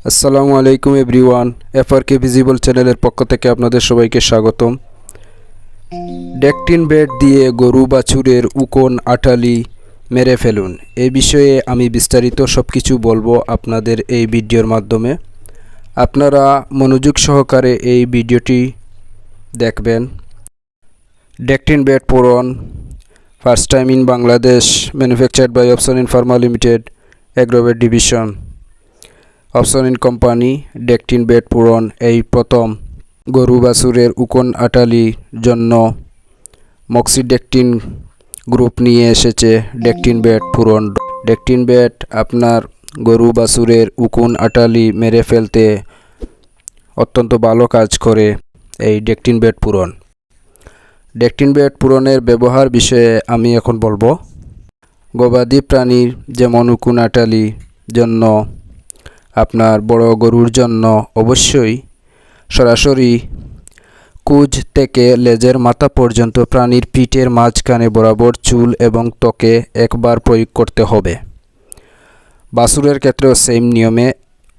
আসসালামু আলাইকুম everyone, এফআরকে visible চ্যানেলের পক্ষ থেকে আপনাদের সবাইকে স্বাগতম। ডেকটিন বেড দিয়ে গরু বাছুরের উকন আটালি মেরে ফেলুন, এই বিষয়ে আমি বিস্তারিত সব কিছু বলবো আপনাদের এই ভিডিওর মাধ্যমে। আপনারা মনোযোগ সহকারে এই ভিডিওটি দেখবেন। ডেকটিন বেড pour on first time in Bangladesh, manufactured by Opsonin pharma limited, agrovet division. Opsonin company Dectin বেড পূরণ এই প্রথম গরু বাছুরের উকন আটালির জন্য মক্সিডেকটিন গ্রুপ নিয়ে এসেছে ডেকটিন বেড পূরণ। ডেকটিন বেড আপনার গরু বাছুরের উকুন আটালি মেরে ফেলতে অত্যন্ত ভালো কাজ করে এই ডেকটিন বেড পূরণ। ডেকটিন বেড পূরণের ব্যবহার বিষয়ে আমি এখন বলবো। গবাদি প্রাণীর যেমন উকুন আটালি জন্য, আপনার বড় গরুর জন্য অবশ্যই সরাসরি কুজ থেকে লেজের মাথা পর্যন্ত প্রাণীর পিঠের মাঝখানে বরাবর চুল এবং ত্বকে একবার প্রয়োগ করতে হবে। বাছুরের ক্ষেত্রেও সেম নিয়মে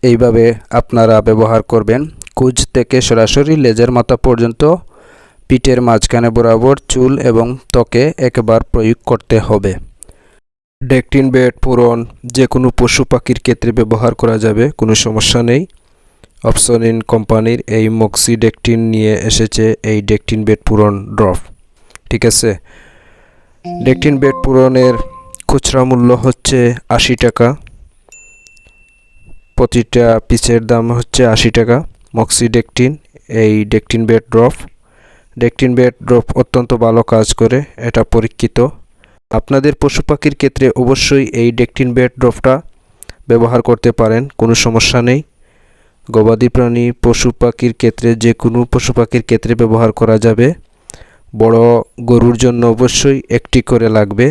এইভাবে আপনারা ব্যবহার করবেন। কুজ থেকে সরাসরি লেজের মাথা পর্যন্ত পিঠের মাঝখানে বরাবর চুল এবং ত্বকে একবার প্রয়োগ করতে হবে। ডেকটিন বেড পূরণ যে কোনো পশু পাখির ক্ষেত্রে ব্যবহার করা যাবে, কোনো সমস্যা নেই। অপসনিন কোম্পানির এই মক্সিডেকটিন নিয়ে এসেছে এই ডেকটিন বেড পূরণ ড্রপ, ঠিক আছে। ডেকটিন বেড পূরণের খুচরা মূল্য হচ্ছে 80 টাকা, প্রতিটা পিসের দাম হচ্ছে 80 টাকা। মক্সিডেকটিন এই ডেকটিন বেড ড্রপ। ডেকটিন বেড ড্রপ অত্যন্ত ভালো কাজ করে, এটা পরীক্ষিত। আপনাদের পশু পাখির ক্ষেত্রে অবশ্যই এই ডেকটিন বেড ড্রপটা ব্যবহার করতে পারেন, কোনো সমস্যা নেই। গবাদি প্রাণী পশু পাখির ক্ষেত্রে যে কোনো পশু পাখির ক্ষেত্রে ব্যবহার করা যাবে। বড় গরুর জন্য অবশ্যই একটি করে লাগবে।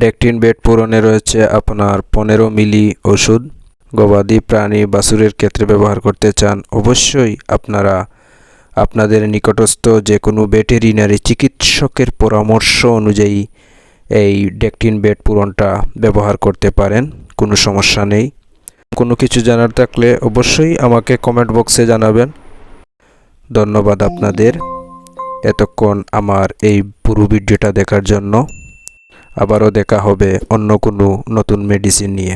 ডেকটিন বেড পূরণে রয়েছে আপনার 15 মিলি ওষুধ। গবাদি প্রাণী বাছুরের ক্ষেত্রে ব্যবহার করতে চান, অবশ্যই আপনারা আপনাদের নিকটস্থ যে কোনো ভেটেরিনারি চিকিৎসকের পরামর্শ অনুযায়ী এই ডেকটিন বেড পূরণটা ব্যবহার করতে পারেন, কোনো সমস্যা নেই। কোনো কিছু জানার থাকলে অবশ্যই আমাকে কমেন্ট বক্সে জানাবেন। ধন্যবাদ আপনাদের এতক্ষণ আমার এই পুরো ভিডিওটা দেখার জন্য। আবারও দেখা হবে অন্য কোনো নতুন মেডিসিন নিয়ে।